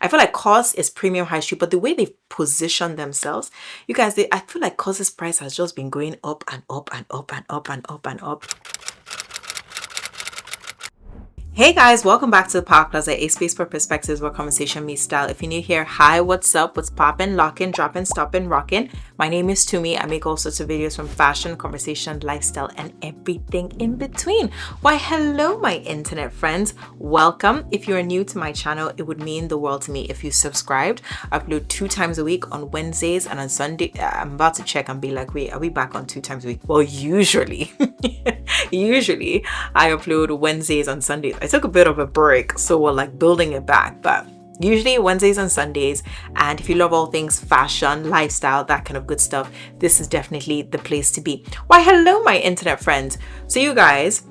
I feel like COS is premium high street, but the way they've positioned themselves, you guys, I feel like COS's price has just been going up and up and up and up and up and up. Hey guys, welcome back to the Power Closet, a space for perspectives where conversation meets style. If you're new here, hi, what's up? What's poppin', lockin', droppin', stoppin', rockin'? My name is Tumi. I make all sorts of videos from fashion, conversation, lifestyle, and everything in between. Why, hello, my internet friends. Welcome. If you're new to my channel, it would mean the world to me if you subscribed. I upload 2 times a week on Wednesdays and on Sunday. I'm about to check and be like, wait, are we back on 2 times a week? Well, usually I upload Wednesdays and Sundays. I took a bit of a break, so we're like building it back, but usually Wednesdays and Sundays. And if you love all things fashion, lifestyle, that kind of good stuff, this is definitely the place to be. Why, hello, my internet friends. So you guys,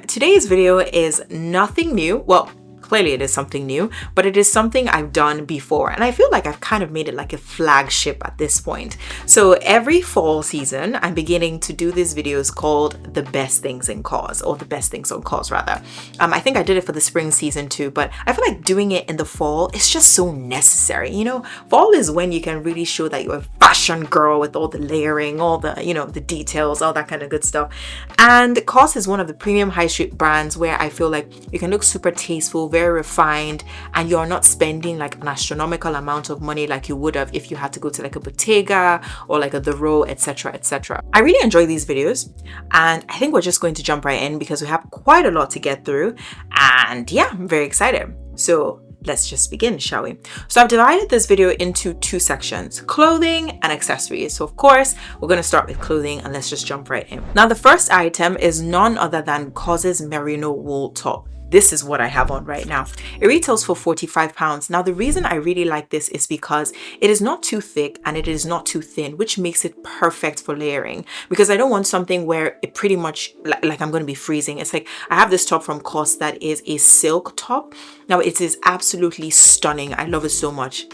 today's video is nothing new. Well, clearly it is something new, but it is something I've done before. And I feel like I've kind of made it like a flagship at this point. So every fall season, I'm beginning to do these videos called the best things in COS, or the best things on COS rather. I think I did it for the spring season too, but I feel like doing it in the fall is just so necessary. You know, fall is when you can really show that you're a fashion girl with all the layering, all the, you know, the details, all that kind of good stuff. And COS is one of the premium high street brands where I feel like you can look super tasteful, very refined, and you're not spending like an astronomical amount of money like you would have if you had to go to like a Bottega or like a The Row, etc, etc. I really enjoy these videos, and I think we're just going to jump right in because we have quite a lot to get through, and yeah, I'm very excited. So let's just begin, shall we? So I've divided this video into 2 sections, clothing and accessories. So of course, we're going to start with clothing, and let's just jump right in. Now, the first item is none other than COS's merino wool top. This is what I have on right now. It retails for £45. Now, the reason I really like this is because it is not too thick and it is not too thin, which makes it perfect for layering, because I don't want something where it pretty much like I'm going to be freezing. It's like I have this top from COS that is a silk top. Now, it is absolutely stunning. I love it so much.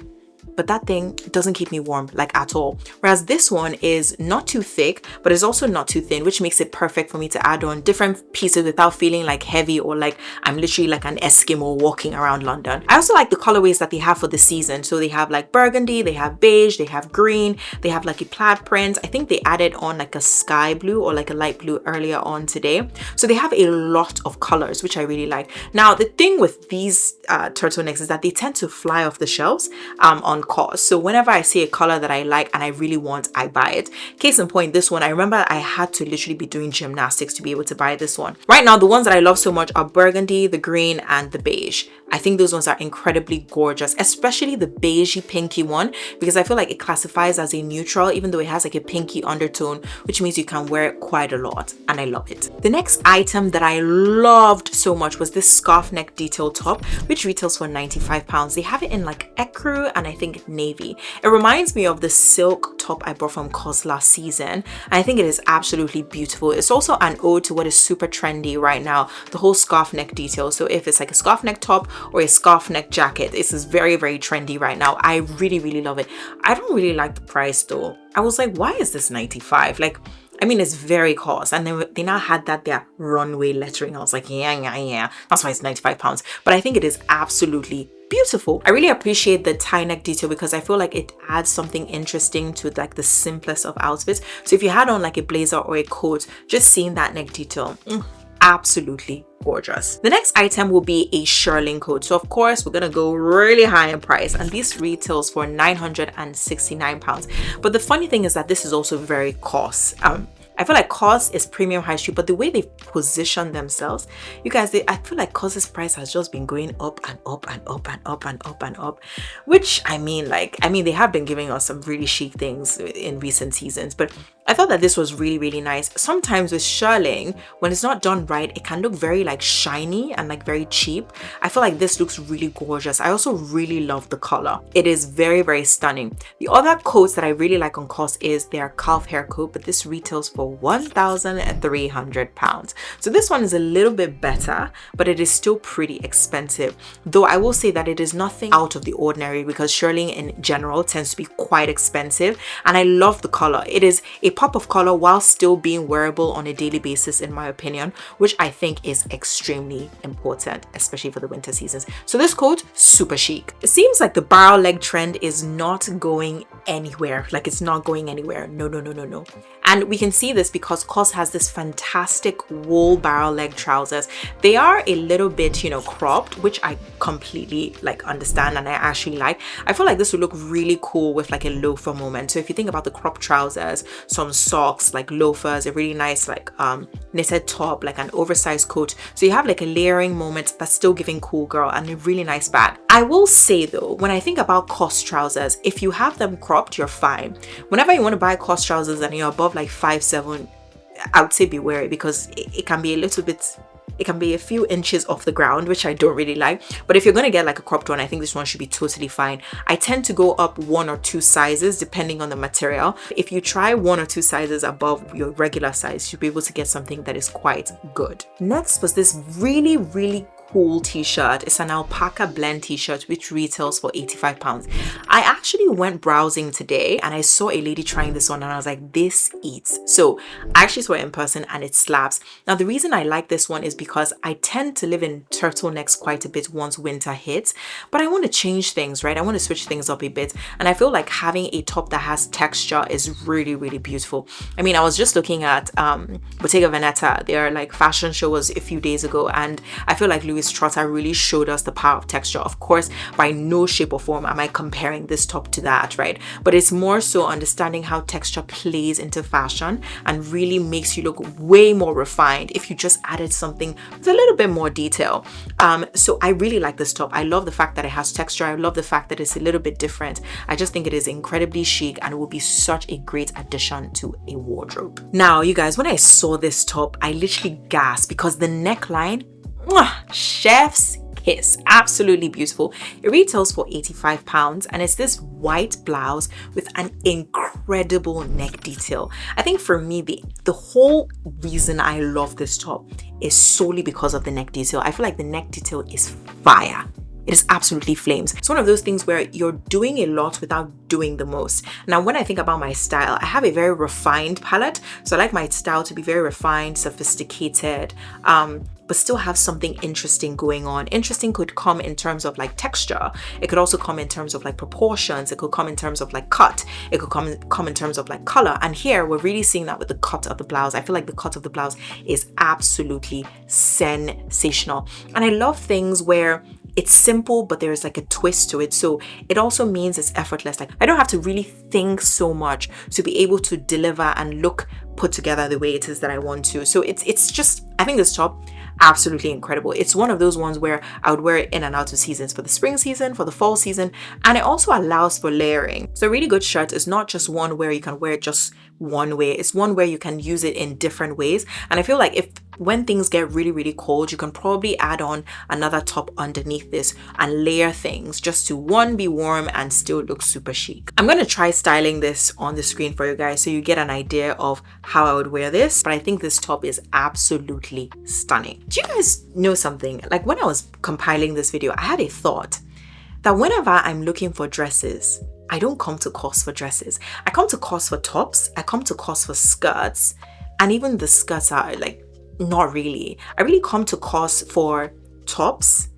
But that thing doesn't keep me warm like at all. Whereas this one is not too thick, but it's also not too thin, which makes it perfect for me to add on different pieces without feeling like heavy or like I'm literally like an Eskimo walking around London. I also like the colorways that they have for the season. So they have like burgundy, they have beige, they have green, they have like a plaid print. I think they added on like a sky blue or like a light blue earlier on today. So they have a lot of colors, which I really like. Now, the thing with these turtlenecks is that they tend to fly off the shelves on COS. So whenever I see a color that I like and I really want, I buy it. Case in point, this one, I remember I had to literally be doing gymnastics to be able to buy this one. Right now, the ones that I love so much are burgundy, the green, and the beige. I think those ones are incredibly gorgeous, especially the beigey pinky one, because I feel like it classifies as a neutral, even though it has like a pinky undertone, which means you can wear it quite a lot, and I love it. The next item that I loved so much was this scarf neck detail top, which retails for £95. They have it in like ecru and I think navy. It reminds me of the silk top I bought from COS last season, and I think it is absolutely beautiful. It's also an ode to what is super trendy right now, the whole scarf neck detail. So if it's like a scarf neck top or a scarf neck jacket, this is very, very trendy right now. I really, really love it. I don't really like the price though. I was like, why is this 95? Like, I mean, it's very COS, and then they now had that their runway lettering. I was like, yeah, that's why it's £95. But I think it is absolutely beautiful. I really appreciate the tie neck detail because I feel like it adds something interesting to like the simplest of outfits. So if you had on like a blazer or a coat, just seeing that neck detail, absolutely gorgeous. The next item will be a shearling coat. So of course, we're gonna go really high in price, and this retails for £969. But the funny thing is that this is also very COS. I feel like COS is premium high street, but the way they've positioned themselves, you guys, I feel like COS's price has just been going up and up and up and up and up and up, which I mean, they have been giving us some really chic things in recent seasons, but I thought that this was really, really nice. Sometimes with shearling, when it's not done right, it can look very like shiny and like very cheap. I feel like this looks really gorgeous. I also really love the color. It is very, very stunning. The other coats that I really like on COS is their calf hair coat, but this retails for £1,300. So this one is a little bit better, but it is still pretty expensive. Though I will say that it is nothing out of the ordinary because shearling in general tends to be quite expensive, and I love the color. It is a pop of color while still being wearable on a daily basis, in my opinion, which I think is extremely important, especially for the winter seasons. So this coat, super chic. It seems like the barrel leg trend is not going anywhere. Like, it's not going anywhere. No. And we can see this because COS has this fantastic wool barrel leg trousers. They are a little bit, cropped, which I completely understand and I actually like. I feel like this would look really cool with like a loafer moment. So if you think about the crop trousers, some socks, like loafers, a really nice knitted top, like an oversized coat, so you have like a layering moment that's still giving cool girl, and a really nice bag. I will say though, when I think about COS trousers, if you have them cropped, you're fine. Whenever you want to buy COS trousers and you're above like 5'7", I would say be wary, because it can be a little bit, it can be a few inches off the ground, which I don't really like. But if you're going to get like a cropped one, I think this one should be totally fine. I tend to go up 1 or 2 sizes depending on the material. If you try 1 or 2 sizes above your regular size, you'll be able to get something that is quite good. Next was this really cool t-shirt. It's an alpaca blend t-shirt which retails for £85. I actually went browsing today and I saw a lady trying this on and I was like, this eats. So I actually saw it in person and it slaps. Now the reason I like this one is because I tend to live in turtlenecks quite a bit once winter hits, but I want to change things, right? I want to switch things up a bit, and I feel like having a top that has texture is really beautiful. I mean, I was just looking at Bottega Veneta. Their like fashion show was a few days ago, and I feel like Louis Trotter really showed us the power of texture. Of course, by no shape or form am I comparing this top to that, right? But it's more so understanding how texture plays into fashion and really makes you look way more refined if you just added something with a little bit more detail. So I really like this top. I love the fact that it has texture. I love the fact that it's a little bit different. I just think it is incredibly chic and it will be such a great addition to a wardrobe. Now, you guys, when I saw this top, I literally gasped because the neckline, chef's kiss, absolutely beautiful. It retails for £85 and it's this white blouse with an incredible neck detail. I think for me, the whole reason I love this top is solely because of the neck detail. I feel like the neck detail is fire. It is absolutely flames. It's one of those things where you're doing a lot without doing the most. Now, when I think about my style, I have a very refined palette. So I like my style to be very refined, sophisticated, but still have something interesting going on. Interesting could come in terms of like texture. It could also come in terms of like proportions. It could come in terms of like cut. It could come in terms of like color. And here we're really seeing that with the cut of the blouse. I feel like the cut of the blouse is absolutely sensational. And I love things where it's simple, but there's like a twist to it. So it also means it's effortless. Like, I don't have to really think so much to be able to deliver and look put together the way it is that I want to. So it's just, I think this top, absolutely incredible. It's one of those ones where I would wear it in and out of seasons, for the spring season, for the fall season, and it also allows for layering. So a really good shirt is not just one where you can wear it just one way. It's one where you can use it in different ways. And I feel like when things get really cold, you can probably add on another top underneath this and layer things just to, one, be warm and still look super chic. I'm going to try styling this on the screen for you guys so you get an idea of how I would wear this, but I think this top is absolutely stunning. Do you guys know something? Like, when I was compiling this video, I had a thought that whenever I'm looking for dresses, I don't come to COS for dresses. I come to COS for tops. I come to COS for skirts. And even the skirts are like, not really. I really come to COS for tops,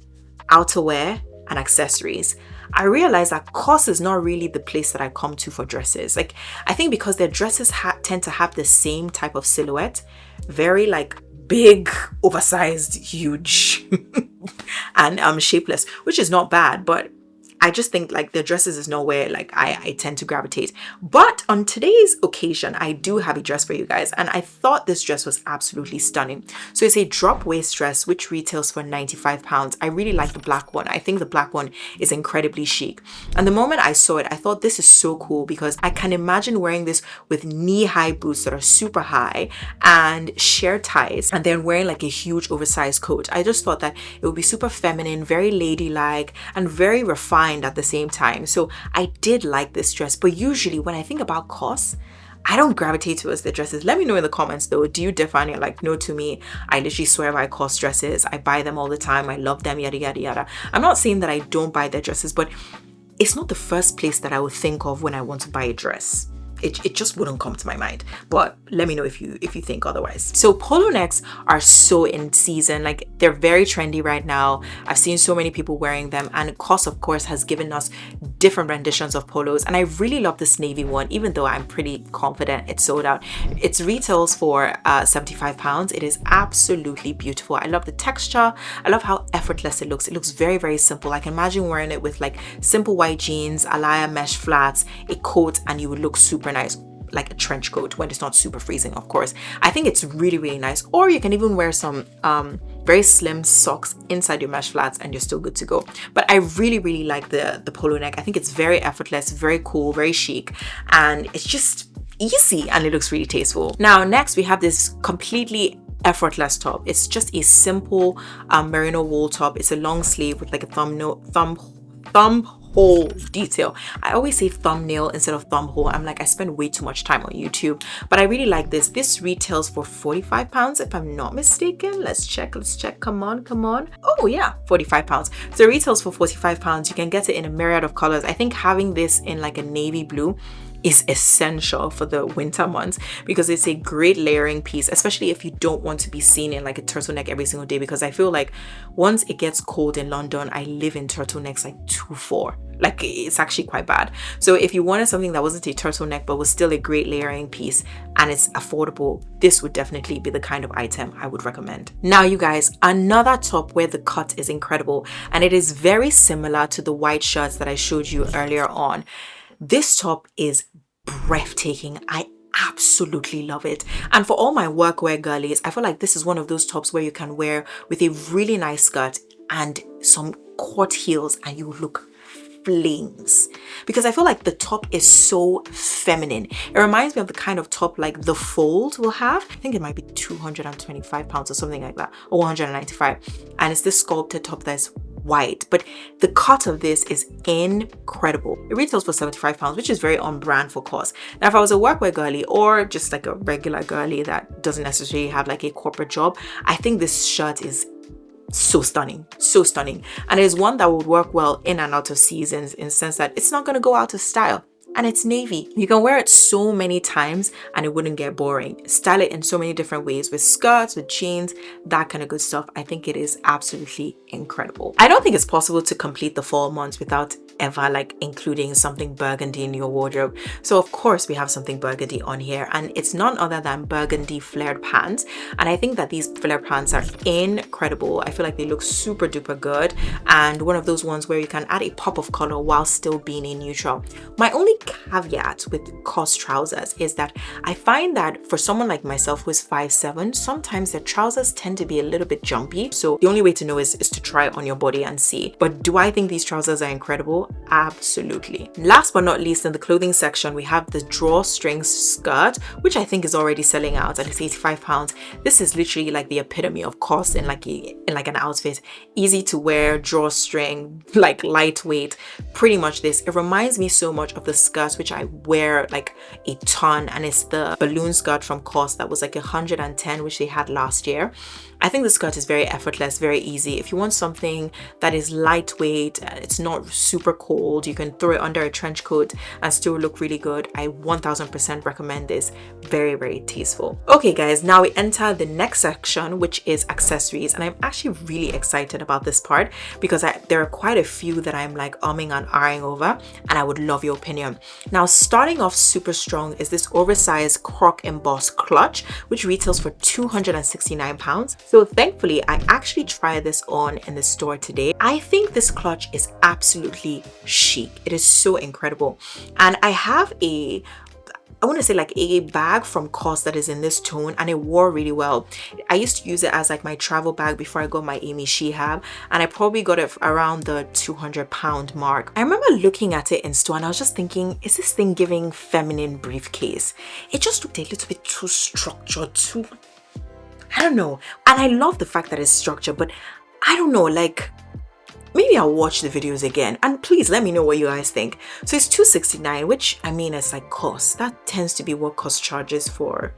outerwear, and accessories. I realized that COS is not really the place that I come to for dresses. Like, I think because their dresses tend to have the same type of silhouette, very like big, oversized, huge, and shapeless, which is not bad, but I just think like the dresses is nowhere like I tend to gravitate. But on today's occasion, I do have a dress for you guys, and I thought this dress was absolutely stunning. So it's a drop waist dress which retails for £95. I really like the black one. I think the black one is incredibly chic. And the moment I saw it, I thought this is so cool because I can imagine wearing this with knee-high boots that are super high and sheer ties, and then wearing like a huge oversized coat. I just thought that it would be super feminine, very ladylike, and very refined at the same time. So I did like this dress, but usually when I think about COS, I don't gravitate towards the dresses. Let me know in the comments though. Do you differ? And you're like, no, to me, I literally swear by COS dresses. I buy them all the time. I love them, yada, yada, yada. I'm not saying that I don't buy their dresses, but it's not the first place that I would think of when I want to buy a dress. it just wouldn't come to my mind. But let me know if you think otherwise. So polo necks are so in season, like they're very trendy right now. I've seen so many people wearing them, and COS of course has given us different renditions of polos, and I really love this navy one, even though I'm pretty confident it's sold out. It retails for £75. It is absolutely beautiful. I love the texture. I love how effortless it looks. It looks very, very simple. I can imagine wearing it with like simple white jeans, alaya mesh flats, a coat, and you would look super nice, like a trench coat when it's not super freezing, of course. I think it's really, really nice. Or you can even wear some very slim socks inside your mesh flats and you're still good to go. But I really, really like the polo neck. I think it's very effortless, very cool, very chic, and it's just easy and it looks really tasteful. Now next we have this completely effortless top. It's just a simple merino wool top. It's a long sleeve with like a thumb hole detail. I always say thumbnail instead of thumb hole. I'm like, I spend way too much time on YouTube, but I really like this. This retails for £45 if I'm not mistaken. Let's check. Come on. Oh yeah, £45. So it retails for £45. You can get it in a myriad of colors. I think having this in like a navy blue is essential for the winter months because it's a great layering piece, especially if you don't want to be seen in like a turtleneck every single day, because I feel like once it gets cold in London, I live in turtlenecks like 2-4. Like it's actually quite bad. So if you wanted something that wasn't a turtleneck but was still a great layering piece and it's affordable, this would definitely be the kind of item I would recommend. Now you guys, another top where the cut is incredible, and it is very similar to the white shirts that I showed you earlier on. This top is breathtaking. I absolutely love it. And for all my workwear girlies, I feel like this is one of those tops where you can wear with a really nice skirt and some court heels and you look flames, because I feel like the top is so feminine. It reminds me of the kind of top like the Fold will have. I think it might be £225 or something like that, or 195, and it's this sculpted top that's white, but the cut of this is incredible. It retails for £75, which is very on brand for COS. Now if I was a workwear girly or just like a regular girly that doesn't necessarily have like a corporate job, I think this shirt is so stunning, and it is one that would work well in and out of seasons, in the sense that it's not going to go out of style. And it's navy. You can wear it so many times and it wouldn't get boring. Style it in so many different ways, with skirts, with jeans, that kind of good stuff. I think it is absolutely incredible. I don't think it's possible to complete the fall months without ever like including something burgundy in your wardrobe. So of course we have something burgundy on here, and it's none other than burgundy flared pants. And I think that these flared pants are incredible. I feel like they look super duper good, and one of those ones where you can add a pop of color while still being in neutral. My only caveat with COS trousers is that I find that for someone like myself who is 5'7", sometimes their trousers tend to be a little bit jumpy. So the only way to know is to try it on your body and see. But do I think these trousers are incredible? Absolutely. Last but not least, in the clothing section, we have the drawstring skirt, which I think is already selling out and it's £85. This is literally like the epitome of COS in like an outfit. Easy to wear, drawstring, like lightweight, pretty much this. It reminds me so much of the skirt which I wear like a ton, and it's the balloon skirt from COS that was like 110, which they had last year. I think the skirt is very effortless, very easy. If you want something that is lightweight, it's not super cold, you can throw it under a trench coat and still look really good, I 1000% recommend this. Very, very tasteful. Okay guys, now we enter the next section, which is accessories, and I'm actually really excited about this part because there are quite a few that I'm like umming and ahhing over, and I would love your opinion. Now starting off super strong is this oversized croc embossed clutch, which retails for £269. So thankfully, I actually tried this on in the store today. I think this clutch is absolutely chic. It is so incredible. And I have I want to say like a bag from COS that is in this tone, and it wore really well. I used to use it as like my travel bag before I got my Amy Shehab, and I probably got it around the £200 mark. I remember looking at it in store and I was just thinking, is this thing giving feminine briefcase? It just looked a little bit too structured, I don't know. And I love the fact that it's structured, but I don't know, like maybe I'll watch the videos again and please let me know what you guys think. So it's $269, which I mean, it's like COS. That tends to be what COS charges for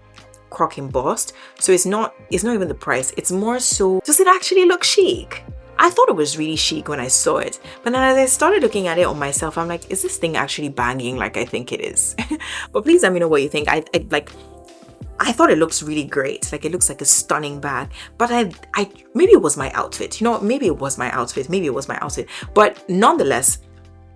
croc embossed. So it's not even the price. It's more so, does it actually look chic? I thought it was really chic when I saw it. But then as I started looking at it on myself, I'm like, is this thing actually banging like I think it is? But please let me know what you think. I thought it looks really great. Like, it looks like a stunning bag. But I maybe it was my outfit. You know, maybe it was my outfit. Maybe it was my outfit. But nonetheless,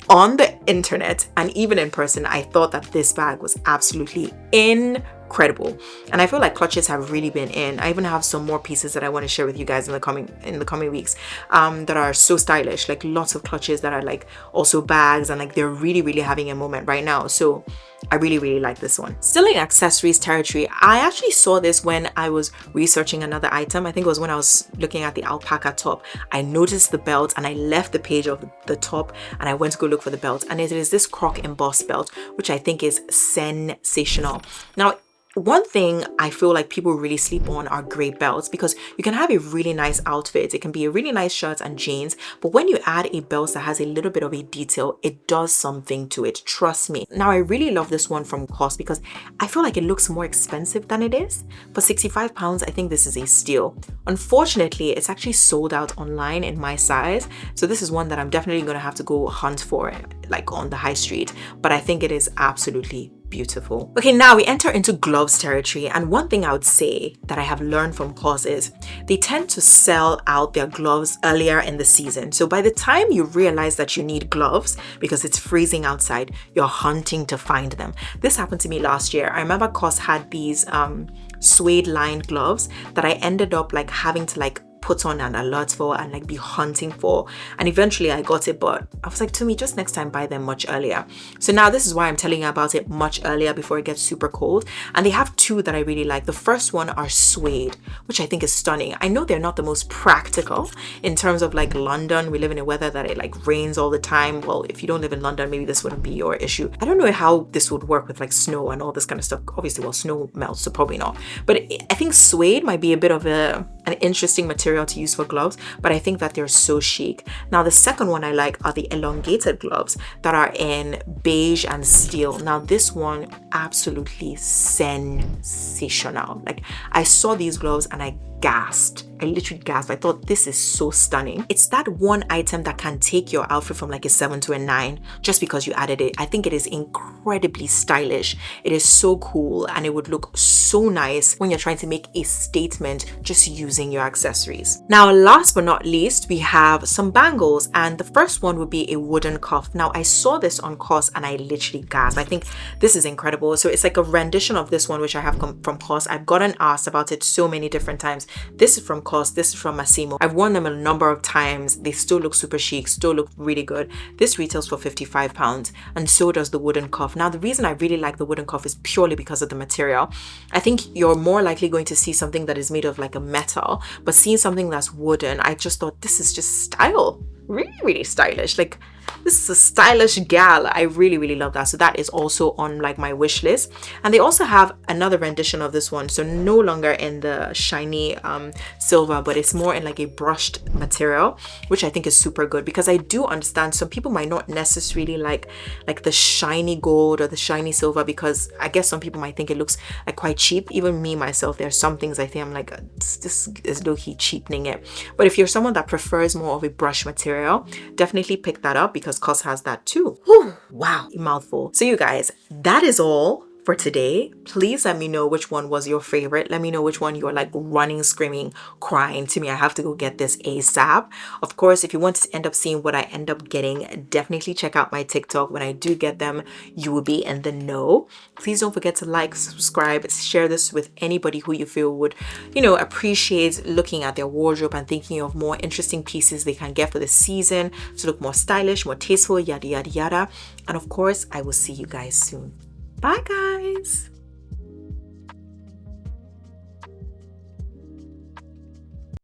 on the internet and even in person, I thought that this bag was absolutely incredible. And I feel like clutches have really been in. I even have some more pieces that I want to share with you guys in the coming weeks that are so stylish. Like, lots of clutches that are like also bags, and like they're really having a moment right now. So I really like this one. Still in accessories territory, I actually saw this when I was researching another item. I think it was when I was looking at the alpaca top. I noticed the belt and I left the page of the top and I went to go look for the belt, and it is this croc embossed belt, which I think is sensational. Now, one thing I feel like people really sleep on are great belts, because you can have a really nice outfit. It can be a really nice shirt and jeans, but when you add a belt that has a little bit of a detail, it does something to it. Trust me. Now, I really love this one from COS because I feel like it looks more expensive than it is. For £65, I think this is a steal. Unfortunately, it's actually sold out online in my size. So this is one that I'm definitely going to have to go hunt for, like on the high street. But I think it is absolutely beautiful. Okay, now we enter into gloves territory, and one thing I would say that I have learned from COS is they tend to sell out their gloves earlier in the season. So by the time you realize that you need gloves because it's freezing outside, you're hunting to find them. This happened to me last year. I remember COS had these suede lined gloves that I ended up like having to like put on an alert for and like be hunting for, and eventually I got it, but I was like, to me, just next time buy them much earlier. So now this is why I'm telling you about it much earlier before it gets super cold. And they have two that I really like. The first one are suede, which I think is stunning. I know they're not the most practical in terms of like London. We live in a weather that it like rains all the time. Well, if you don't live in London, maybe this wouldn't be your issue. I don't know how this would work with like snow and all this kind of stuff. Obviously, well, snow melts, so probably not. But I think suede might be a bit of an interesting material to use for gloves, but I think that they're so chic. Now, the second one I like are the elongated gloves that are in beige and steel. Now, this one absolutely sensational. Like, I saw these gloves and I gasped. I literally gasped. I thought, this is so stunning. It's that one item that can take your outfit from like a 7 to a 9 just because you added it. I think it is incredibly stylish. It is so cool, and it would look so nice when you're trying to make a statement just using your accessories. Now, last but not least, we have some bangles, and the first one would be a wooden cuff. Now, I saw this on COS and I literally gasped. I think this is incredible. So it's like a rendition of this one, which I have from COS. I've gotten asked about it so many different times. This is from COS, this is from Massimo. I've worn them a number of times. They still look super chic, still look really good. This retails for £55, and so does the wooden cuff. Now, the reason I really like the wooden cuff is purely because of the material. I think you're more likely going to see something that is made of like a metal, but seeing something that's wooden, I just thought this is just style. Really stylish. Like, this is a stylish gal. I really love that. So that is also on like my wish list. And they also have another rendition of this one, so no longer in the shiny silver, but it's more in like a brushed material, which I think is super good, because I do understand some people might not necessarily like the shiny gold or the shiny silver, because I guess some people might think it looks like quite cheap. Even me myself, there's some things I think I'm like, this is low-key cheapening it. But if you're someone that prefers more of a brush material, definitely pick that up, because COS has that too. Whew, wow, a mouthful. So you guys, that is all for today. Please let me know which one was your favorite. Let me know which one you're like running, screaming, crying to me. I have to go get this ASAP. Of course, if you want to end up seeing what I end up getting, definitely check out my TikTok. When I do get them, you will be in the know. Please don't forget to like, subscribe, share this with anybody who you feel would, appreciate looking at their wardrobe and thinking of more interesting pieces they can get for the season to look more stylish, more tasteful, yada, yada, yada. And of course, I will see you guys soon. Bye, guys.